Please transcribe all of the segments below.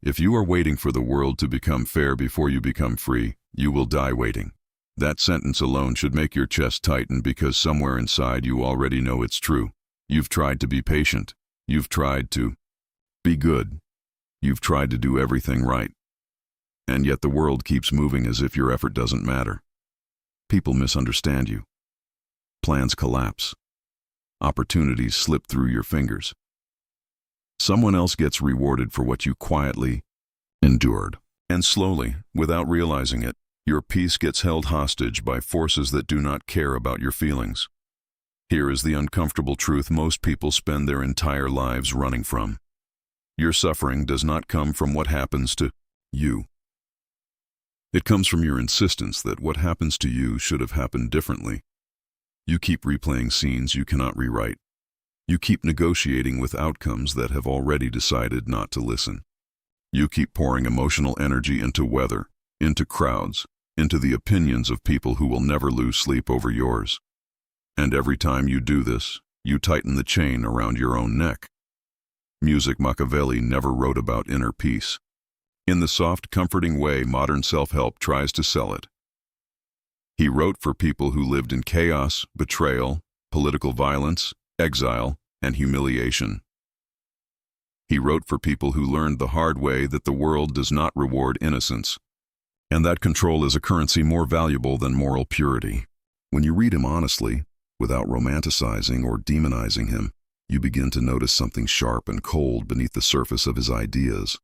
If you are waiting for the world to become fair before you become free, you will die waiting. That sentence alone should make your chest tighten because somewhere inside you already know it's true. You've tried to be patient. You've tried to be good. You've tried to do everything right. And yet the world keeps moving as if your effort doesn't matter. People misunderstand you. Plans collapse. Opportunities slip through your fingers. Someone else gets rewarded for what you quietly endured. And slowly, without realizing it, your peace gets held hostage by forces that do not care about your feelings. Here is the uncomfortable truth most people spend their entire lives running from. Your suffering does not come from what happens to you. It comes from your insistence that what happens to you should have happened differently. You keep replaying scenes you cannot rewrite. You keep negotiating with outcomes that have already decided not to listen. You keep pouring emotional energy into weather, into crowds, into the opinions of people who will never lose sleep over yours. And every time you do this, you tighten the chain around your own neck. Machiavelli never wrote about inner peace. In the soft, comforting way modern self-help tries to sell it. He wrote for people who lived in chaos, betrayal, political violence, exile, and humiliation. He wrote for people who learned the hard way that the world does not reward innocence, and that control is a currency more valuable than moral purity. When you read him honestly, without romanticizing or demonizing him, you begin to notice something sharp and cold beneath the surface of his ideas.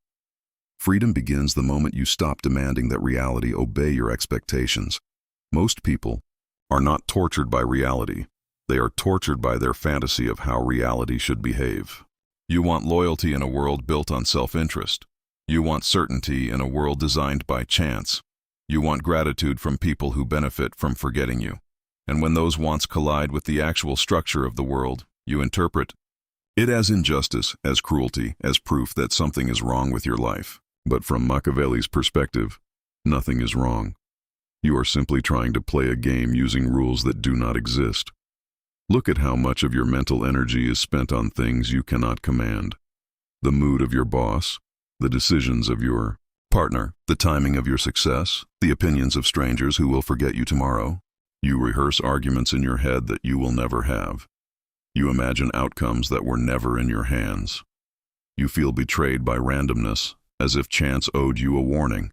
Freedom begins the moment you stop demanding that reality obey your expectations. Most people are not tortured by reality. They are tortured by their fantasy of how reality should behave. You want loyalty in a world built on self-interest. You want certainty in a world designed by chance. You want gratitude from people who benefit from forgetting you. And when those wants collide with the actual structure of the world, you interpret it as injustice, as cruelty, as proof that something is wrong with your life. But from Machiavelli's perspective, nothing is wrong. You are simply trying to play a game using rules that do not exist. Look at how much of your mental energy is spent on things you cannot command. The mood of your boss, the decisions of your partner, the timing of your success, the opinions of strangers who will forget you tomorrow. You rehearse arguments in your head that you will never have. You imagine outcomes that were never in your hands. You feel betrayed by randomness, as if chance owed you a warning.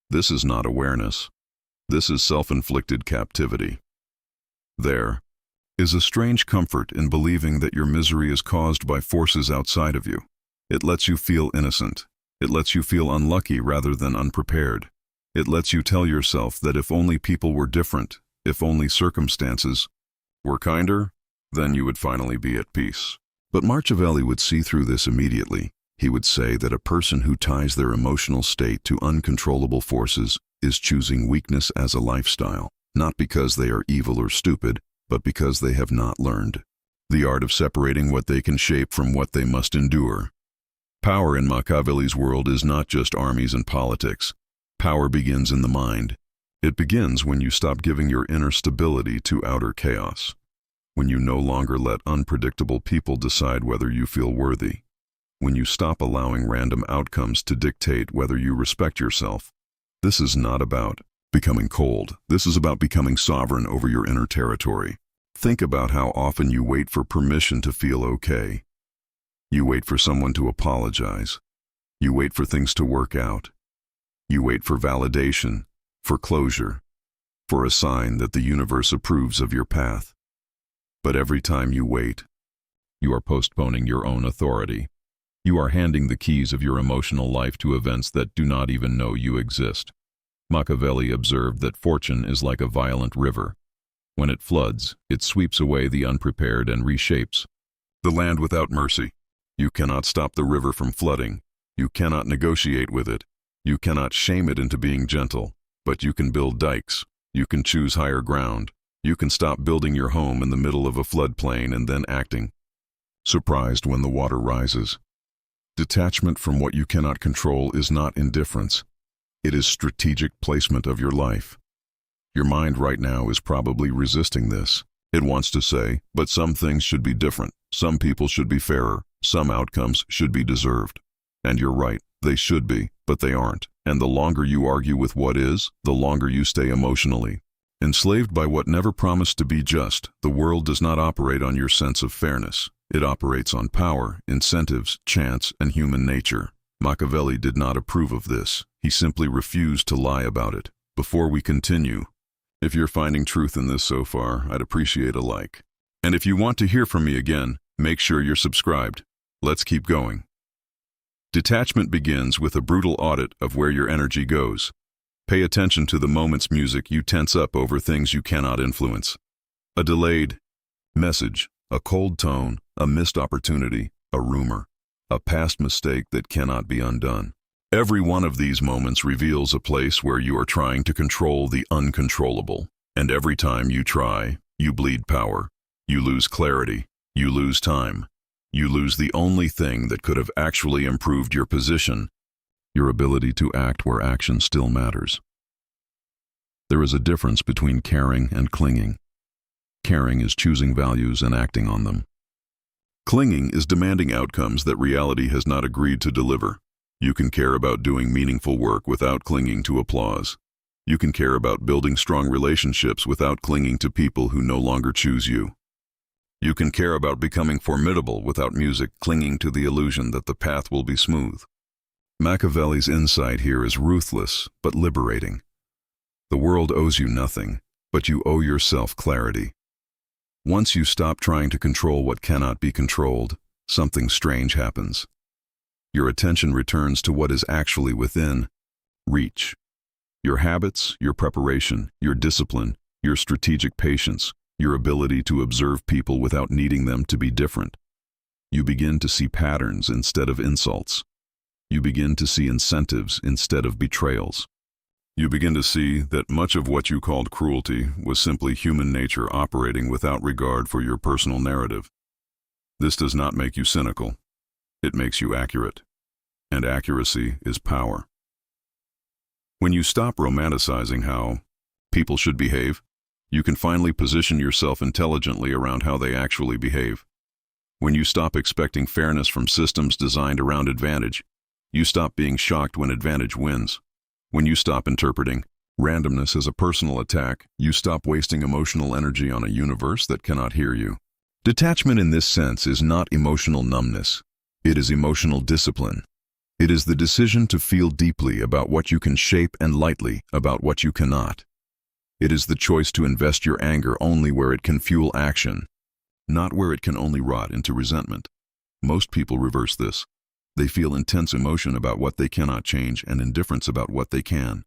This is not awareness. This is self-inflicted captivity. There is a strange comfort in believing that your misery is caused by forces outside of you. It lets you feel innocent. It lets you feel unlucky rather than unprepared. It lets you tell yourself that if only people were different, if only circumstances were kinder, then you would finally be at peace. But Machiavelli would see through this immediately. He would say that a person who ties their emotional state to uncontrollable forces is choosing weakness as a lifestyle, not because they are evil or stupid, but because they have not learned the art of separating what they can shape from what they must endure. Power in Machiavelli's world is not just armies and politics. Power begins in the mind. It begins when you stop giving your inner stability to outer chaos. When you no longer let unpredictable people decide whether you feel worthy. When you stop allowing random outcomes to dictate whether you respect yourself. This is not about becoming cold. This is about becoming sovereign over your inner territory. Think about how often you wait for permission to feel okay. You wait for someone to apologize. You wait for things to work out. You wait for validation, for closure, for a sign that the universe approves of your path. But every time you wait, you are postponing your own authority. You are handing the keys of your emotional life to events that do not even know you exist. Machiavelli observed that fortune is like a violent river. When it floods, it sweeps away the unprepared and reshapes the land without mercy. You cannot stop the river from flooding. You cannot negotiate with it. You cannot shame it into being gentle. But you can build dikes. You can choose higher ground. You can stop building your home in the middle of a floodplain and then acting surprised when the water rises. Detachment from what you cannot control is not indifference. It is strategic placement of your life. Your mind right now is probably resisting this. It wants to say, but some things should be different. Some people should be fairer. Some outcomes should be deserved. And you're right. They should be, but they aren't. And the longer you argue with what is, the longer you stay emotionally enslaved by what never promised to be just. The world does not operate on your sense of fairness. It operates on power, incentives, chance, and human nature. Machiavelli did not approve of this. He simply refused to lie about it. Before we continue, if you're finding truth in this so far, I'd appreciate a like. And if you want to hear from me again, make sure you're subscribed. Let's keep going. Detachment begins with a brutal audit of where your energy goes. Pay attention to the moment's music you tense up over things you cannot influence. A delayed message, a cold tone, a missed opportunity, a rumor, a past mistake that cannot be undone. Every one of these moments reveals a place where you are trying to control the uncontrollable. And every time you try, you bleed power. You lose clarity. You lose time. You lose the only thing that could have actually improved your position, your ability to act where action still matters. There is a difference between caring and clinging. Caring is choosing values and acting on them. Clinging is demanding outcomes that reality has not agreed to deliver. You can care about doing meaningful work without clinging to applause. You can care about building strong relationships without clinging to people who no longer choose you. You can care about becoming formidable without music clinging to the illusion that the path will be smooth. Machiavelli's insight here is ruthless but liberating. The world owes you nothing, but you owe yourself clarity. Once you stop trying to control what cannot be controlled, something strange happens. Your attention returns to what is actually within reach. Your habits, your preparation, your discipline, your strategic patience, your ability to observe people without needing them to be different. You begin to see patterns instead of insults. You begin to see incentives instead of betrayals. You begin to see that much of what you called cruelty was simply human nature operating without regard for your personal narrative. This does not make you cynical. It makes you accurate. And accuracy is power. When you stop romanticizing how people should behave, you can finally position yourself intelligently around how they actually behave. When you stop expecting fairness from systems designed around advantage, you stop being shocked when advantage wins. When you stop interpreting randomness as a personal attack, you stop wasting emotional energy on a universe that cannot hear you. Detachment in this sense is not emotional numbness. It is emotional discipline. It is the decision to feel deeply about what you can shape and lightly about what you cannot. It is the choice to invest your anger only where it can fuel action, not where it can only rot into resentment. Most people reverse this. They feel intense emotion about what they cannot change and indifference about what they can.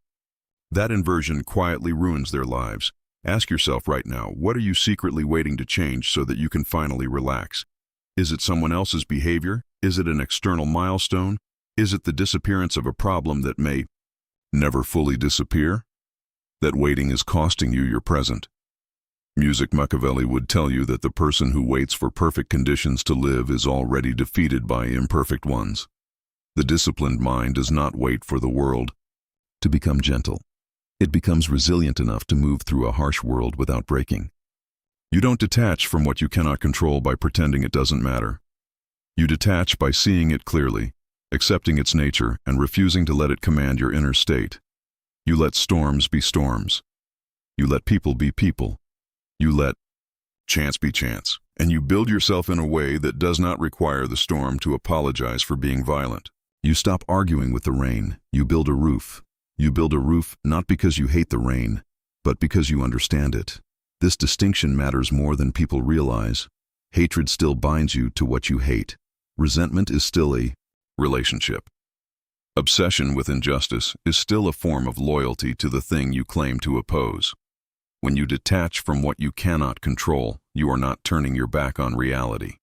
That inversion quietly ruins their lives. Ask yourself right now, what are you secretly waiting to change so that you can finally relax? Is it someone else's behavior? Is it an external milestone? Is it the disappearance of a problem that may never fully disappear? That waiting is costing you your present. Music Machiavelli would tell you that the person who waits for perfect conditions to live is already defeated by imperfect ones. The disciplined mind does not wait for the world to become gentle. It becomes resilient enough to move through a harsh world without breaking. You don't detach from what you cannot control by pretending it doesn't matter. You detach by seeing it clearly, accepting its nature, and refusing to let it command your inner state. You let storms be storms. You let people be people. You let chance be chance, and you build yourself in a way that does not require the storm to apologize for being violent. You stop arguing with the rain. You build a roof. You build a roof not because you hate the rain, but because you understand it. This distinction matters more than people realize. Hatred still binds you to what you hate. Resentment is still a relationship. Obsession with injustice is still a form of loyalty to the thing you claim to oppose. When you detach from what you cannot control, you are not turning your back on reality.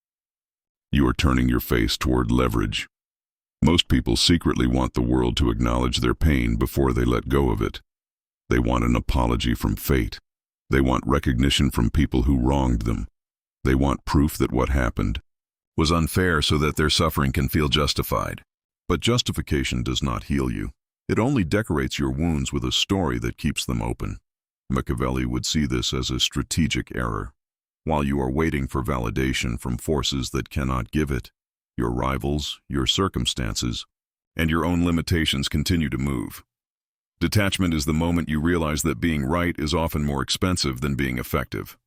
You are turning your face toward leverage. Most people secretly want the world to acknowledge their pain before they let go of it. They want an apology from fate. They want recognition from people who wronged them. They want proof that what happened was unfair so that their suffering can feel justified. But justification does not heal you. It only decorates your wounds with a story that keeps them open. Machiavelli would see this as a strategic error. While you are waiting for validation from forces that cannot give it, your rivals, your circumstances, and your own limitations continue to move. Detachment is the moment you realize that being right is often more expensive than being effective.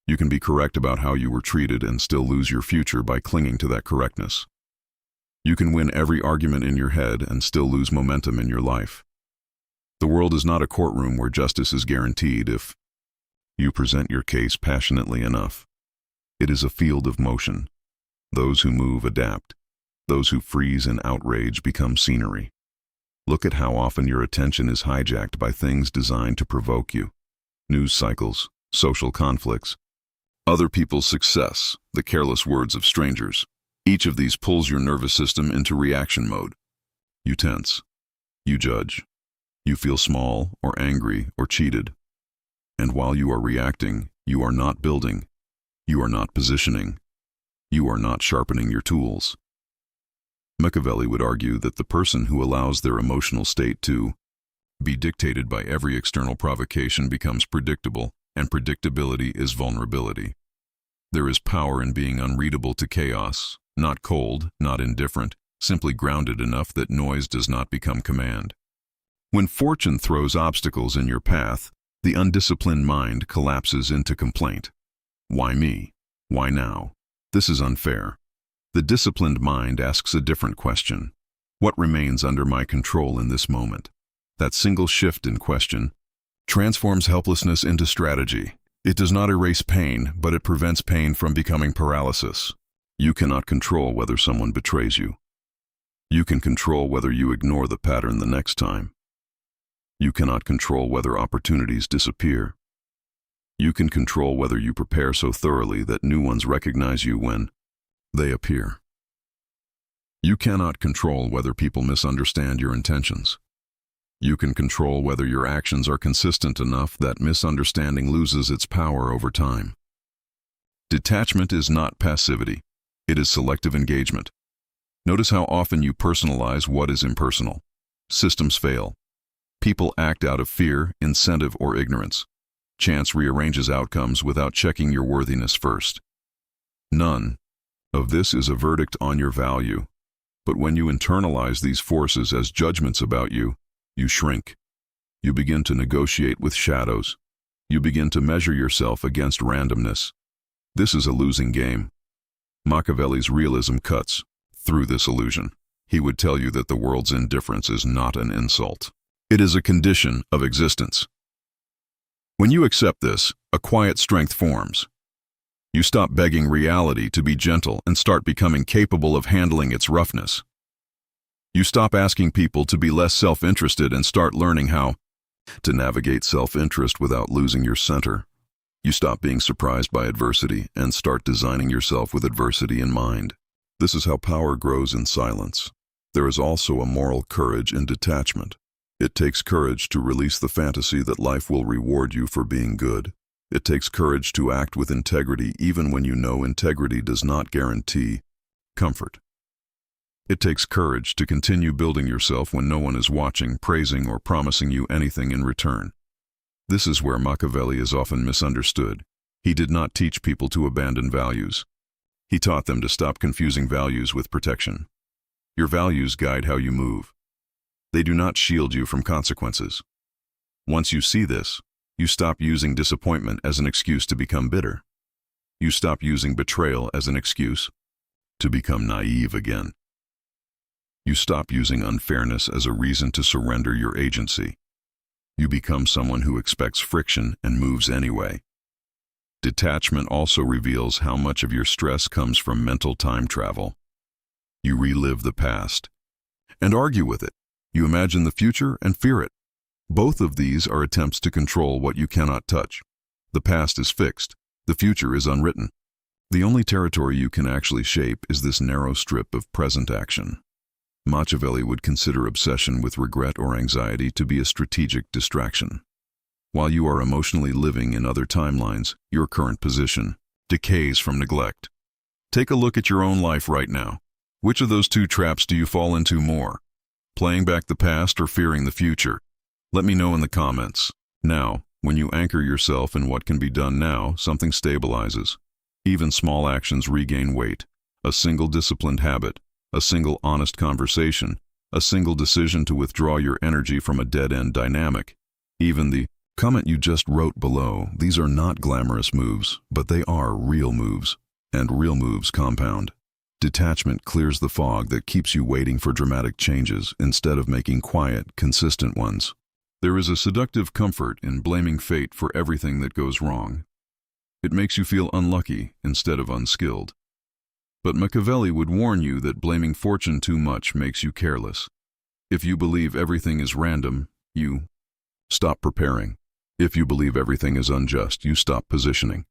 You can be correct about how you were treated and still lose your future by clinging to that correctness. You can win every argument in your head and still lose momentum in your life. The world is not a courtroom where justice is guaranteed if you present your case passionately enough. It is a field of motion. Those who move adapt. Those who freeze in outrage become scenery. Look at how often your attention is hijacked by things designed to provoke you. News cycles, social conflicts, other people's success, the careless words of strangers. Each of these pulls your nervous system into reaction mode. You tense. You judge. You feel small or angry or cheated. And while you are reacting, you are not building. You are not positioning. You are not sharpening your tools. Machiavelli would argue that the person who allows their emotional state to be dictated by every external provocation becomes predictable, and predictability is vulnerability. There is power in being unreadable to chaos, not cold, not indifferent, simply grounded enough that noise does not become command. When fortune throws obstacles in your path, the undisciplined mind collapses into complaint. Why me? Why now? This is unfair. The disciplined mind asks a different question. What remains under my control in this moment? That single shift in question transforms helplessness into strategy. It does not erase pain, but it prevents pain from becoming paralysis. You cannot control whether someone betrays you. You can control whether you ignore the pattern the next time. You cannot control whether opportunities disappear. You can control whether you prepare so thoroughly that new ones recognize you when they appear. You cannot control whether people misunderstand your intentions. You can control whether your actions are consistent enough that misunderstanding loses its power over time. Detachment is not passivity. It is selective engagement. Notice how often you personalize what is impersonal. Systems fail. People act out of fear, incentive, or ignorance. Chance rearranges outcomes without checking your worthiness first. None of this is a verdict on your value. But when you internalize these forces as judgments about you, you shrink. You begin to negotiate with shadows. You begin to measure yourself against randomness. This is a losing game. Machiavelli's realism cuts through this illusion. He would tell you that the world's indifference is not an insult. It is a condition of existence. When you accept this, a quiet strength forms. You stop begging reality to be gentle and start becoming capable of handling its roughness. You stop asking people to be less self-interested and start learning how to navigate self-interest without losing your center. You stop being surprised by adversity and start designing yourself with adversity in mind. This is how power grows in silence. There is also a moral courage in detachment. It takes courage to release the fantasy that life will reward you for being good. It takes courage to act with integrity even when you know integrity does not guarantee comfort. It takes courage to continue building yourself when no one is watching, praising, or promising you anything in return. This is where Machiavelli is often misunderstood. He did not teach people to abandon values. He taught them to stop confusing values with protection. Your values guide how you move. They do not shield you from consequences. Once you see this, you stop using disappointment as an excuse to become bitter. You stop using betrayal as an excuse to become naive again. You stop using unfairness as a reason to surrender your agency. You become someone who expects friction and moves anyway. Detachment also reveals how much of your stress comes from mental time travel. You relive the past and argue with it. You imagine the future and fear it. Both of these are attempts to control what you cannot touch. The past is fixed. The future is unwritten. The only territory you can actually shape is this narrow strip of present action. Machiavelli would consider obsession with regret or anxiety to be a strategic distraction. While you are emotionally living in other timelines, your current position decays from neglect. Take a look at your own life right now. Which of those two traps do you fall into more? Playing back the past or fearing the future? Let me know in the comments. Now, when you anchor yourself in what can be done now, something stabilizes. Even small actions regain weight. A single disciplined habit, a single honest conversation, A single decision to withdraw your energy from a dead-end dynamic. Even the comment you just wrote below, these are not glamorous moves, but they are real moves. And real moves compound. Detachment clears the fog that keeps you waiting for dramatic changes instead of making quiet, consistent ones. There is a seductive comfort in blaming fate for everything that goes wrong. It makes you feel unlucky instead of unskilled. But Machiavelli would warn you that blaming fortune too much makes you careless. If you believe everything is random, you stop preparing. If you believe everything is unjust, you stop positioning.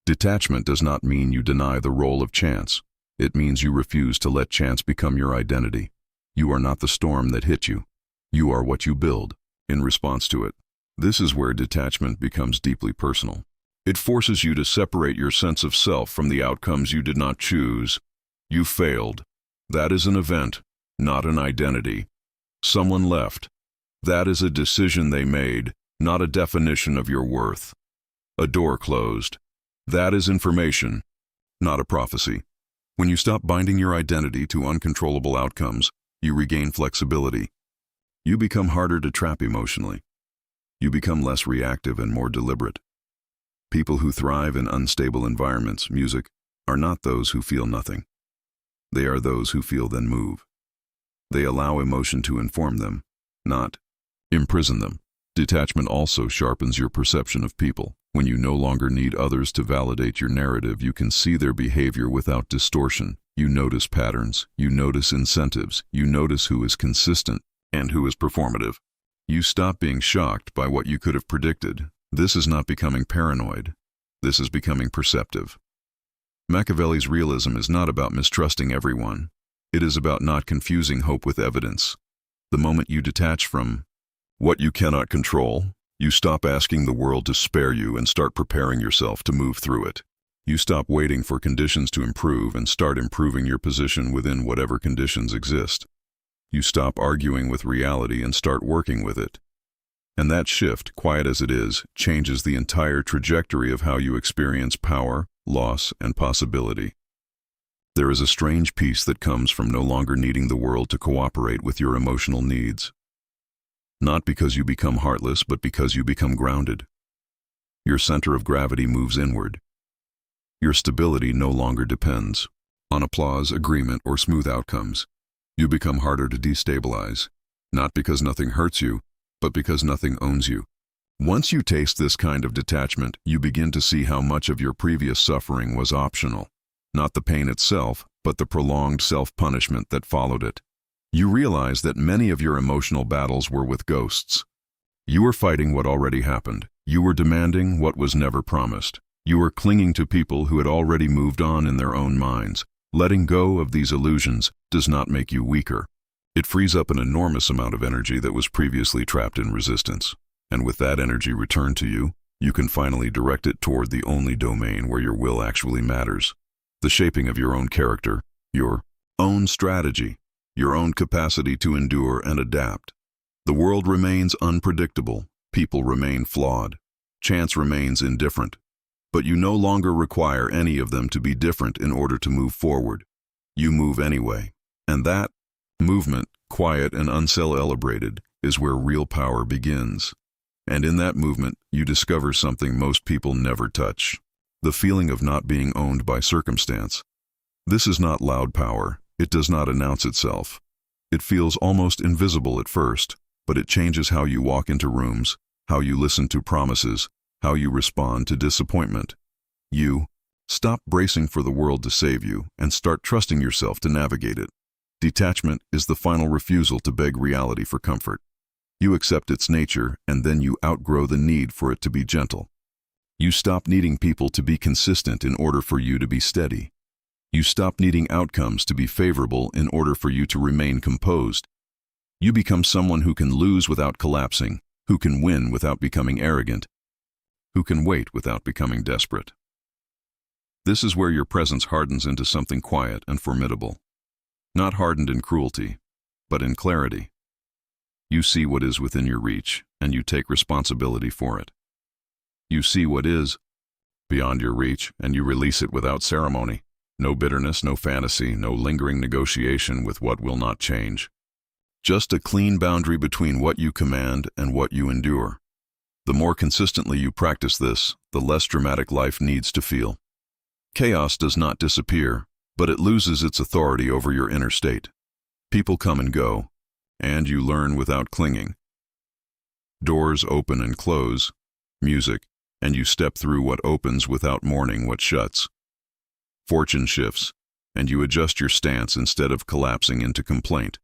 Detachment does not mean you deny the role of chance. It means you refuse to let chance become your identity. You are not the storm that hit you. You are what you build in response to it. This is where detachment becomes deeply personal. It forces you to separate your sense of self from the outcomes you did not choose. You failed. That is an event, not an identity. Someone left. That is a decision they made, not a definition of your worth. A door closed. That is information, not a prophecy. When you stop binding your identity to uncontrollable outcomes, you regain flexibility. You become harder to trap emotionally. You become less reactive and more deliberate. People who thrive in unstable environments, music, are not those who feel nothing. They are those who feel then move. They allow emotion to inform them, not imprison them. Detachment also sharpens your perception of people. When you no longer need others to validate your narrative, you can see their behavior without distortion. You notice patterns, you notice incentives, you notice who is consistent and who is performative. You stop being shocked by what you could have predicted. This is not becoming paranoid. This is becoming perceptive. Machiavelli's realism is not about mistrusting everyone. It is about not confusing hope with evidence. The moment you detach from what you cannot control, you stop asking the world to spare you and start preparing yourself to move through it. You stop waiting for conditions to improve and start improving your position within whatever conditions exist. You stop arguing with reality and start working with it. And that shift, quiet as it is, changes the entire trajectory of how you experience power, loss, and possibility. There is a strange peace that comes from no longer needing the world to cooperate with your emotional needs. Not because you become heartless, but because you become grounded. Your center of gravity moves inward. Your stability no longer depends on applause, agreement, or smooth outcomes. You become harder to destabilize, not because nothing hurts you, but because nothing owns you. Once you taste this kind of detachment, you begin to see how much of your previous suffering was optional. Not the pain itself, but the prolonged self-punishment that followed it. You realize that many of your emotional battles were with ghosts. You were fighting what already happened. You were demanding what was never promised. You were clinging to people who had already moved on in their own minds. Letting go of these illusions does not make you weaker. It frees up an enormous amount of energy that was previously trapped in resistance. And with that energy returned to you, you can finally direct it toward the only domain where your will actually matters. The shaping of your own character, your own strategy, your own capacity to endure and adapt. The world remains unpredictable, people remain flawed, chance remains indifferent. But you no longer require any of them to be different in order to move forward. You move anyway. And that movement, quiet and uncelebrated, is where real power begins. And in that movement, you discover something most people never touch. The feeling of not being owned by circumstance. This is not loud power. It does not announce itself. It feels almost invisible at first, but it changes how you walk into rooms, how you listen to promises, how you respond to disappointment. You stop bracing for the world to save you and start trusting yourself to navigate it. Detachment is the final refusal to beg reality for comfort. You accept its nature, and then you outgrow the need for it to be gentle. You stop needing people to be consistent in order for you to be steady. You stop needing outcomes to be favorable in order for you to remain composed. You become someone who can lose without collapsing, who can win without becoming arrogant, who can wait without becoming desperate. This is where your presence hardens into something quiet and formidable. Not hardened in cruelty, but in clarity. You see what is within your reach, and you take responsibility for it. You see what is beyond your reach, and you release it without ceremony. No bitterness, no fantasy, no lingering negotiation with what will not change. Just a clean boundary between what you command and what you endure. The more consistently you practice this, the less dramatic life needs to feel. Chaos does not disappear, but it loses its authority over your inner state. People come and go, and you learn without clinging. Doors open and close, music, and you step through what opens without mourning what shuts. Fortune shifts, and you adjust your stance instead of collapsing into complaint.